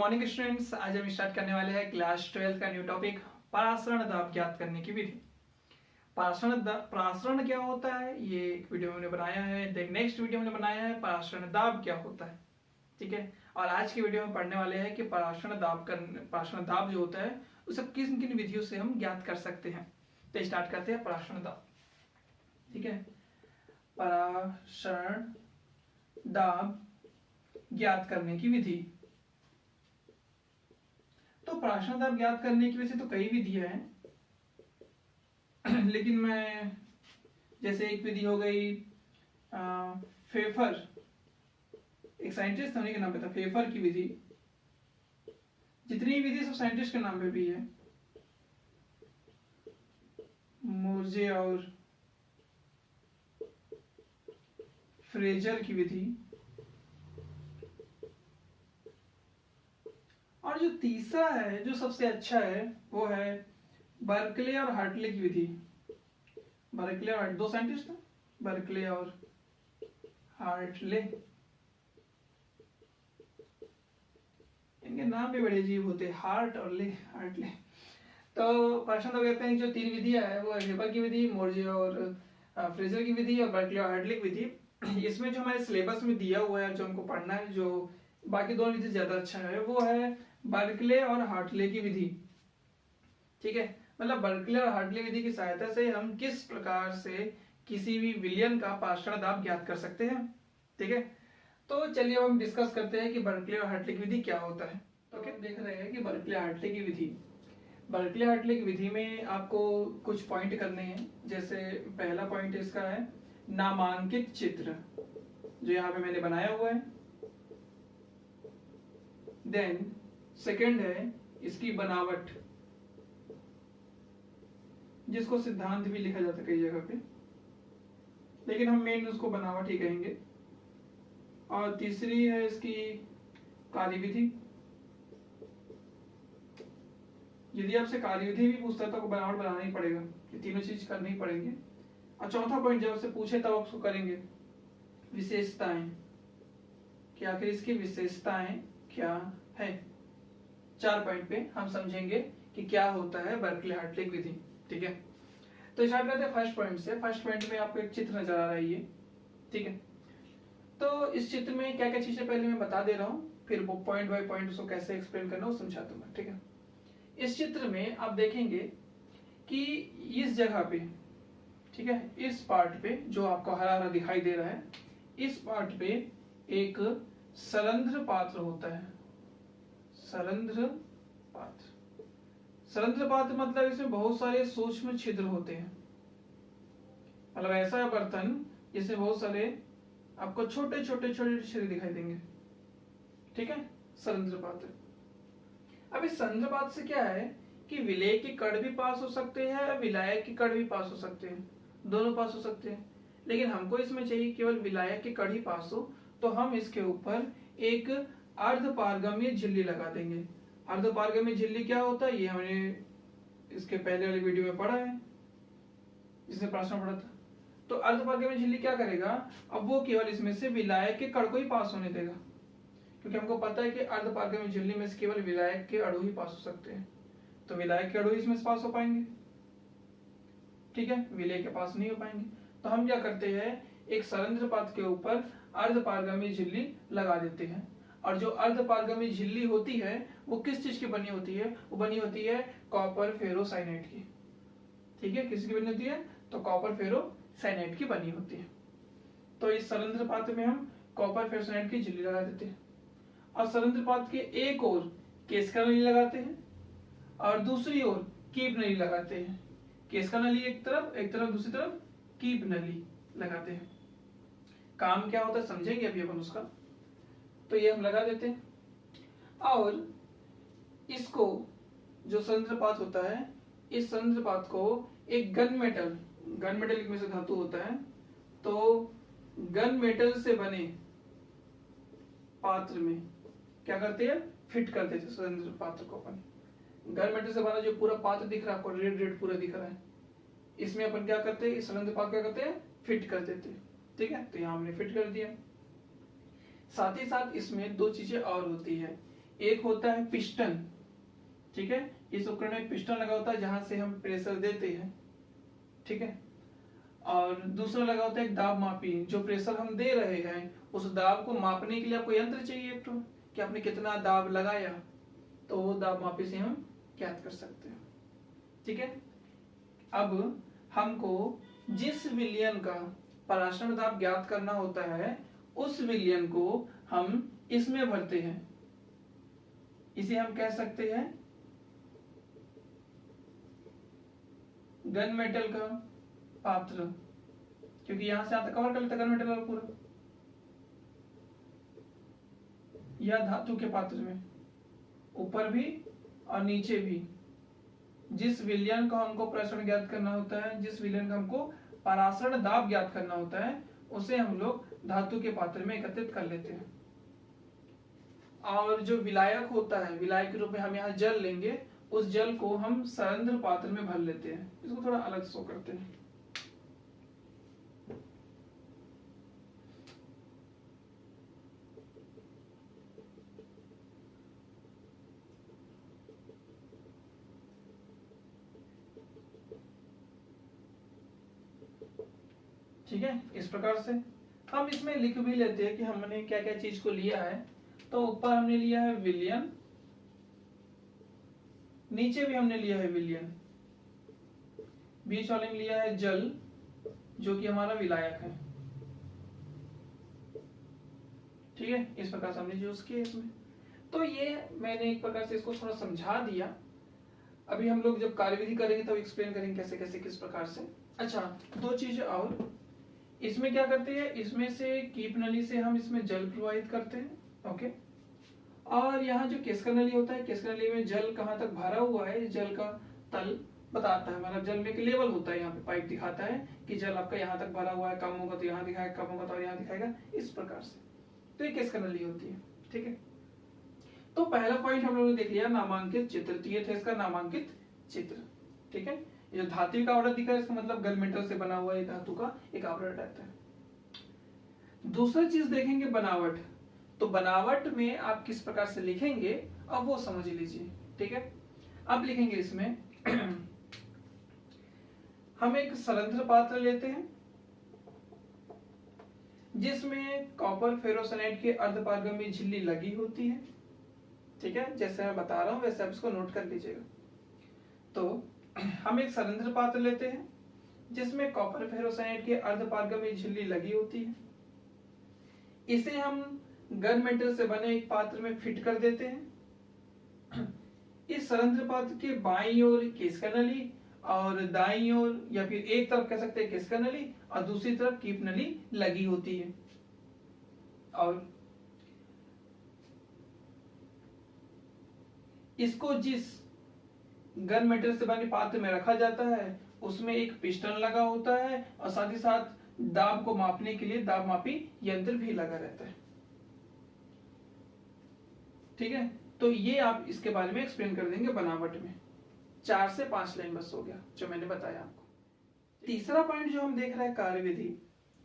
Morning students, आज हम start करने वाले हैं क्लास 12 का न्यू टॉपिक परासरण दाब ज्ञात करने की विधि। परासरण क्या होता है ये एक वीडियो में हमने बनाया है। देन नेक्स्ट वीडियो में बनाया है परासरण दाब क्या होता है। ठीक है, और आज की वीडियो में पढ़ने वाले हैं कि परासरण दाब जो होता है उसे किन किन विधियों से हम ज्ञात कर सकते हैं। तो स्टार्ट करते हैं परासरण दाब। ठीक है, परासरण दाब ज्ञात करने की विधि। तो परासरण दाब ज्ञात करने की वैसे तो कई विधियां हैं लेकिन मैं जैसे एक विधि हो गई फेफर, एक साइंटिस्ट होने के नाम पे था फेफर की विधि। जितनी विधि सब साइंटिस्ट के नाम पे भी है। मोर्जे और फ्रेजर की विधि। और जो तीसरा है जो सबसे अच्छा है वो है बर्कले और हार्टले की विधि। बर्कले और दो साइंटिस्ट थे, बर्कले और हार्टले। इनके नाम भी बड़े अजीब होते हैं, हार्ट और ले, हार्टले। तो परासरण दाब कहते हैं जो तीन विधियां है वो वेबर की विधि, मोर्जे और फ्रेजर की विधि और बर्कले और हार्टले की विधि। इसमें जो हमारे सिलेबस में दिया हुआ है जो हमको पढ़ना है, जो बाकी दोनों विधि ज्यादा अच्छा है, वो है बर्कले और हार्टले की विधि। ठीक है, मतलब बर्कले और हार्टले विधि की सहायता से हम किस प्रकार से किसी भी विलयन का परासरण दाब ज्ञात कर सकते हैं। ठीक है, तो चलिए अब हम डिस्कस करते हैं कि बर्कले और हार्टले की विधि क्या होता है। तो हम देख रहे हैं कि बर्कले हार्टले की विधि, बर्कले हार्टले की विधि में आपको कुछ पॉइंट करने हैं। जैसे पहला पॉइंट इसका है नामांकित चित्र, जो यहाँ पे मैंने बनाया हुआ है। देन सेकंड है इसकी बनावट, जिसको सिद्धांत भी लिखा जाता है कई जगह पे, लेकिन हम मेन उसको बनावट ही कहेंगे। और तीसरी है इसकी कार्यविधि। यदि आपसे कार्यविधि भी पूछता है तो बनावट बनाना ही पड़ेगा, ये तीनों चीज करनी ही पड़ेंगे। और चौथा पॉइंट जब आपसे पूछे तब उसको करेंगे विशेषताएं, कि आखिर इसकी विशेषताएं क्या है। 4 पॉइंट पे हम समझेंगे कि क्या होता है बर्कले हार्टले विधि। ठीक है, तो स्टार्ट करते हैं फर्स्ट पॉइंट से। फर्स्ट पॉइंट में आपको एक चित्र नजर आ रहा है ये। ठीक है, तो इस चित्र में क्या क्या चीजें पहले मैं बता दे रहा हूँ, फिर वो पॉइंट बाय पॉइंट उसको कैसे एक्सप्लेन करना वो समझा दूंगा। ठीक है, इस चित्र में आप देखेंगे कि इस जगह पे, ठीक है, इस पार्ट पे जो आपको हरा हरा दिखाई दे रहा है, इस पार्ट पे एक सरंध्र पात्र होता है। सरंध्र पात्र, सरंध्र पात्र मतलब इसमें बहुत सारे सूक्ष्म छिद्र होते हैं। मतलब ऐसा बर्तन जिसमें बहुत सारे आपको छोटे छोटे छोटे छिद्र दिखाई देंगे। ठीक है, सरंध्र पात्र। अब इस सरंध्र पात्र से क्या है कि विलेय के कण भी पास हो सकते हैं, विलायक के कण भी पास हो सकते हैं, दोनों पास हो सकते हैं। लेकिन हमको इसमें चाहिए केवल विलायक के कण ही पास हो, तो हम इसके ऊपर एक अर्धपारगम्य झिल्ली लगा देंगे। अर्धपारगम्य झिल्ली क्या होता है ये हमने इसके पहले वाली वीडियो में पढ़ा है, जिसने प्रश्न पढ़ा था। तो अर्धपारगम्य झिल्ली क्या करेगा, अब वो केवल इसमें से विलायक के कण को ही पास होने देगा, क्योंकि हमको पता है कि अर्धपारगम्य झिल्ली में से केवल विलायक के अणु ही पास हो सकते हैं। तो विलायक के अणु इसमें से पास हो पाएंगे। ठीक है, विलेय के पास नहीं हो पाएंगे। तो हम क्या करते हैं, एक सरंध्र पात्र के ऊपर अर्धपारगम्य झिल्ली लगा देते हैं। और जो अर्धपारगम्य झिल्ली होती है वो किस चीज की बनी होती है, वो बनी होती है कॉपर फेरोसाइनाइड की। ठीक है, किसकी बनी होती है, तो कॉपर फेरोसाइनाइड की बनी होती है। तो इस सरंध्र पात्र में हम कॉपर फेरोसाइनाइड की झिल्ली लगा देते हैं। और सरंध्र पात्र के एक ओर केसका नली लगाते हैं और दूसरी ओर कीप नली लगाते हैं। केसका नली एक तरफ दूसरी तरफ कीप नली लगाते हैं। काम क्या होता है समझेंगे अभी अपन उसका। तो ये हम लगा देते हैं। और इसको जो सरंध्रपात होता है, इस सरंध्रपात को एक गन मेटल में से धातु होता है, तो गन मेटल से बने पात्र में क्या करते हैं, फिट कर देते हैं सरंध्र पात्र को। अपन गन मेटल से बना जो पूरा पात्र दिख रहा है आपको, रेड रेड पूरा दिख रहा है, इसमें अपन क्या करते हैं, इस सरंध्र पात्र क्या करते हैं, फिट कर देते हैं। ठीक है, तो यहाँ हमने फिट कर दिया। साथ ही साथ इसमें दो चीजें और होती है। एक होता है पिस्टन, ठीक है, इस उपकरण में पिस्टन लगा होता है जहां से हम प्रेशर देते हैं, ठीक है, और दूसरा लगा होता है एक दाब मापी, जो प्रेशर हम दे रहे हैं उस दाब को मापने के लिए आपको यंत्र चाहिए एक तो, कि आपने कितना दाब लगाया, तो वो दाब मापी से हम ज्ञात कर सकते हैं, ठीक है। अब हमको जिस विलयन का पराशरण दाब ज्ञात करना होता है उस विलयन को हम इसमें भरते हैं, इसे हम कह सकते हैं गन मेटल का पात्र, क्योंकि यहां से आता कवर कर लेता गन मेटल वाला पूरा, या धातु के पात्र में ऊपर भी और नीचे भी जिस विलयन का हमको पराशरण ज्ञात करना होता है, जिस विलयन का हमको पराशरण दाब ज्ञात करना होता है, उसे हम लोग धातु के पात्र में एकत्रित कर लेते हैं। और जो विलायक होता है, विलायक के रूप में हम यहाँ जल लेंगे, उस जल को हम सरंध्र पात्र में भर लेते हैं। इसको थोड़ा अलग शो करते हैं। ठीक है, इस प्रकार से हम इसमें लिख भी लेते हैं कि हमने क्या क्या चीज को लिया है। तो ऊपर हमने लिया है विलयन, नीचे भी हमने लिया है विलयन, बीच वाले में लिया है जल जो कि हमारा विलायक है। ठीक है, इस प्रकार से हमने यूज किया इसमें। तो ये मैंने एक प्रकार से इसको थोड़ा समझा दिया। अभी हम लोग जब कार्यविधि करेंगे तब एक्सप्लेन करेंगे कैसे कैसे किस प्रकार से। अच्छा, दो चीज और, इसमें क्या करते हैं, इसमें से कीप नली से हम इसमें जल प्रवाहित करते हैं। ओके, और यहाँ जो केसका नली होता है, केसका नली में जल कहाँ तक भरा हुआ है, जल का तल बताता है, मतलब जल में एक लेवल होता है, यहाँ पे पाइप दिखाता है कि जल आपका यहाँ तक भरा हुआ है, कम होगा तो यहाँ दिखाएगा, कम होगा तो यहाँ दिखाएगा, इस प्रकार से। तो ये केसका नली होती है। ठीक है, तो पहला पॉइंट हम लोगों ने देख लिया नामांकित चित्र, तो ये था इसका नामांकित चित्र। ठीक है, ये जो धातु का आवरण दिखा है इसका मतलब गन मेटल से बना हुआ एक धातु का एक आवरण रहता है। दूसरा चीज देखेंगे बनावट, तो बनावट में आप किस प्रकार से लिखेंगे अब वो समझ लीजिए। ठीक है, अब लिखेंगे इसमें हम एक सरंध्र पात्र लेते हैं जिसमें कॉपर फेरोसाइनाइड की अर्धपारगम्य झिल्ली लगी होती है। ठीक है, जैसे मैं बता रहा हूं वैसे आप इसको नोट कर लीजिएगा। तो हम एक सरंध्र पात्र लेते हैं जिसमें कॉपर फेरोसाइनाइड की अर्धपारगम्य झिल्ली लगी होती है। इसे हम गन मेटल से बने एक पात्र में फिट कर देते हैं। इस सरंध्र पात्र के बाईं ओर केसका नली और दाईं ओर या फिर एक तरफ कह सकते हैं केसका नली और दूसरी तरफ कीप नली लगी होती है। और इसको जिस गन मेटल से बने पात्र में रखा जाता है उसमें एक पिस्टन लगा होता है और साथ ही साथ दाब को मापने के लिए दाब मापी यंत्र भी लगा रहता है। ठीक है, तो ये आप इसके बारे में एक्सप्लेन कर देंगे बनावट में। 4 से 5 लाइन बस हो गया जो मैंने बताया आपको। तीसरा पॉइंट जो हम देख रहे हैं कार्यविधि,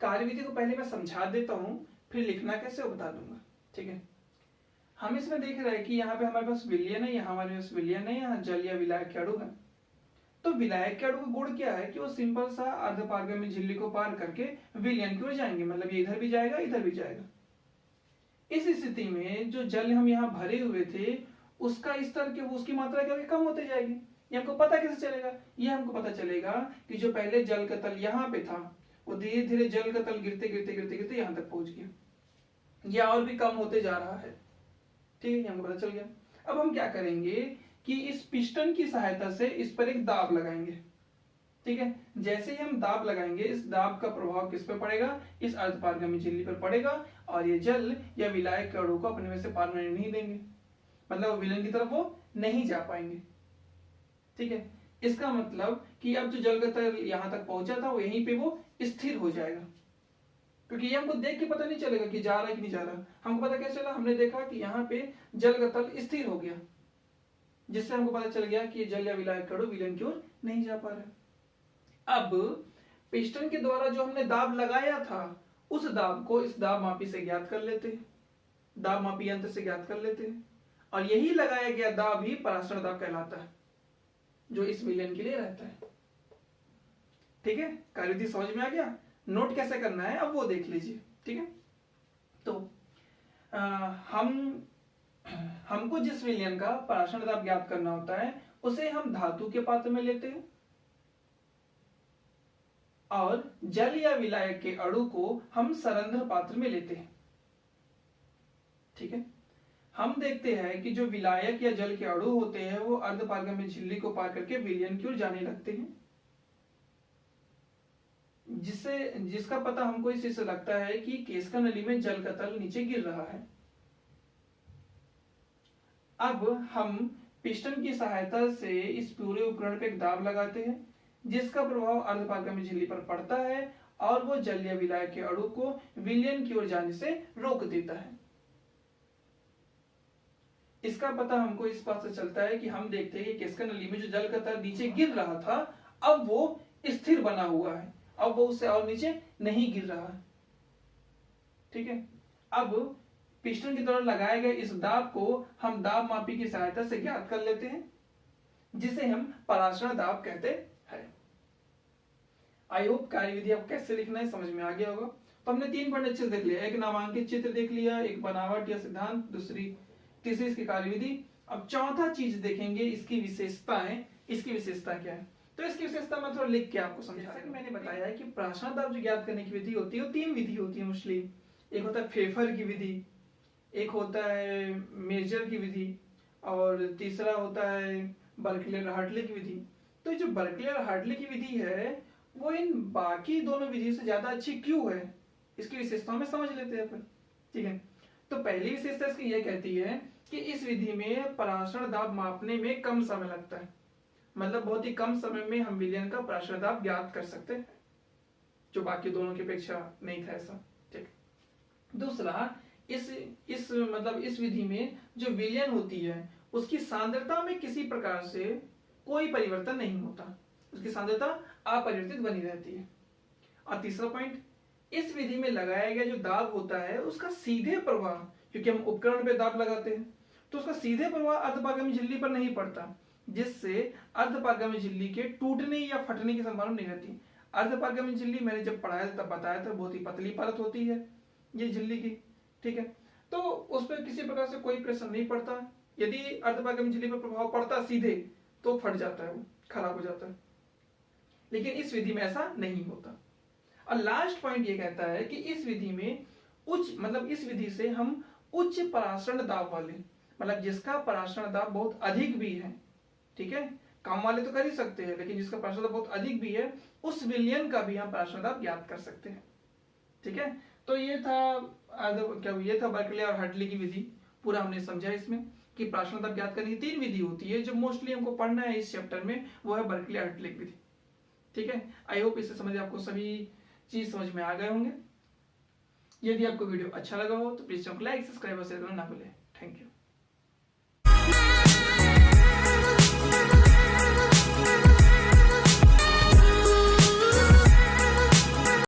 कार्यविधि को पहले मैं समझा देता हूं फिर लिखना कैसे वो बता दूंगा। ठीक है, हम इसमें देख रहे हैं कि यहाँ पे हमारे पास विलयन है, यहाँ हमारे पास विलयन है, यहाँ जल या विलायक के अणु है। तो विलायक के अणु का गुण क्या है कि वो सिंपल सा अर्धपारगम्य झिल्ली को पार करके विलयन की ओर जाएंगे, मतलब ये इधर भी जाएगा इधर भी जाएगा। इस स्थिति में जो जल हम यहाँ भरे हुए थे उसका स्तर के उसकी मात्रा क्या कम होते जाएगी। ये हमको पता कैसे चलेगा, ये हमको पता चलेगा कि जो पहले जल का तल यहाँ पे था वो धीरे धीरे जल का तल गिरते गिरते गिरते गिरते यहाँ तक पहुंच गया, या और भी कम होते जा रहा है। ठीक है, हमको पता चल गया। अब हम क्या करेंगे कि इस पिस्टन की सहायता से इस पर एक दाब लगाएंगे। ठीक है, जैसे ही हम दाब लगाएंगे इस दाब का प्रभाव किस पे पड़ेगा, इस अर्धपारगम्य झिल्ली पर पड़ेगा और ये जल या विलायक के अणु को अपने में से पार नहीं देंगे, मतलब विलयन की तरफ वो नहीं जा पाएंगे। ठीक है, इसका मतलब कि अब जो जल का तल यहां तक पहुंचा था वो यहीं पे वो स्थिर हो जाएगा, क्योंकि ये हमको देख के पता नहीं चलेगा कि जा रहा है कि नहीं जा रहा। हमको पता कैसे चला, हमने देखा कि यहाँ पे जल का तल स्थिर हो गया, जिससे हमको पता चल गया कि जल या विलायक अणु विलयन की ओर नहीं जा पा रहा। अब पिस्टन के द्वारा जो हमने दाब लगाया था उस दाब को इस दाब मापी से ज्ञात कर लेते हैं, दाब मापी यंत्र से ज्ञात कर लेते हैं। और यही लगाया गया दाब ही पराशर दाब कहलाता है, जो इस विलयन के लिए रहता है। ठीक है, कार्यविधि समझ में आ गया। नोट कैसे करना है अब वो देख लीजिए। ठीक है, तो हमको जिस विलयन का पराशर दाब ज्ञात करना होता है उसे हम धातु के पात्र में लेते हैं और जल या विलायक के अणु को हम सरंध्र पात्र में लेते हैं। ठीक है, हम देखते हैं कि जो विलायक या जल के अणु होते हैं वो अर्धपारगम्य झिल्ली को पार करके विलयन की ओर जाने लगते हैं, जिसका पता हमको इस चीज से लगता है कि केशका नली में जल का तल नीचे गिर रहा है। अब हम पिस्टन की सहायता से इस पूरे उपकरण पे एक दाब लगाते हैं जिसका प्रभाव अर्धपारगम्य झिल्ली पर पड़ता है और वो जल या विलायक के अणु को विलयन की ओर जाने से रोक देता है। इसका पता हमको इस बात से चलता है कि हम देखते हैं कि केशका नली में जो जल का तल नीचे गिर रहा था अब वो स्थिर बना हुआ है, अब वो उससे और नीचे नहीं गिर रहा है। ठीक है, अब पिस्टन की तरह लगाए गए इस दाब को हम दाब मापी की सहायता से ज्ञात कर लेते हैं जिसे हम पराशर दाब कहते हैं। आई होप कार्यविधि आप कैसे लिखना है समझ में आ गया होगा। तो हमने 3 पॉइंट अच्छे से देख लिया, एक नामांकित चित्र देख लिया, एक बनावट या सिद्धांत, तीसरी इसकी कार्यविधि। अब चौथा चीज देखेंगे इसकी विशेषताएं। इसकी विशेषता क्या है, तो इसकी विशेषता मैं थोड़ा लिख के आपको समझा। जैसे कि मैंने बताया है कि पराशर दाब जो ज्ञात करने की विधि होती है वो 3 विधि होती है मोस्टली। एक होता है फेफर की विधि, एक होता है मेजर की विधि और तीसरा होता है बर्कले हार्टले की विधि। तो जो बर्कले और हार्टले की विधि है वो इन बाकी दोनों विधियों से ज्यादा अच्छी क्यों है, इसकी विशेषताओं में समझ लेते हैं अपन। ठीक है, तो पहली विशेषता इसकी यह कहती है कि इस विधि में पराशर दाब मापने में कम समय लगता है, मतलब बहुत ही कम समय में हम विलयन का पराशर दाब ज्ञात कर सकते हैं, जो बाकी दोनों की अपेक्षा नहीं था ऐसा। ठीक, दूसरा इस विधि में जो विलयन होती है उसकी सांद्रता में किसी प्रकार से कोई परिवर्तन नहीं होता, उसकी सांद्रता अपरिवर्तित बनी रहती है। और तीसरा पॉइंट, इस विधि में लगाया गया जो दाब होता है उसका सीधे प्रभाव, क्योंकि हम उपकरण पे दाब लगाते हैं तो उसका सीधे प्रभाव अर्धपारगम्य झिल्ली पर नहीं पड़ता, जिससे अर्धपारगम्य झिल्ली के टूटने या फटने की संभावना नहीं रहती। अर्धपारगम्य झिल्ली मैंने जब पढ़ाया तब बताया था बहुत ही पतली परत होती है ये झिल्ली की। ठीक है, तो उस पर किसी प्रकार से कोई प्रेशर नहीं पड़ता, यदि अर्धपारगम्य झिल्ली पर प्रभाव पड़ता सीधे तो फट जाता है, वो खराब हो जाता है, लेकिन इस विधि में ऐसा नहीं होता। और लास्ट पॉइंट ये कहता है कि इस विधि में इस विधि से हम उच्च पराशर दाब वाले, मतलब जिसका पराशर दाब बहुत अधिक भी है, ठीक है, कम वाले तो कर ही सकते हैं लेकिन जिसका पराशर दाब बहुत अधिक भी है उस विलयन का भी हम पराशर दाब ज्ञात कर सकते हैं। ठीक है, तो ये था बर्कले और हार्टले की विधि, पूरा हमने समझा इसमें कि पराशर दाब ज्ञात करने की 3 विधि होती है, जो मोस्टली हमको पढ़ना है इस चैप्टर में वो है बर्कले हार्टले की विधि। ठीक है, आई होप इससे समझ आपको सभी चीज समझ में आ गए होंगे। यदि आपको वीडियो अच्छा लगा हो तो प्लीज चैनल को लाइक, सब्सक्राइब और शेयर करना ना भूलें। Thank you.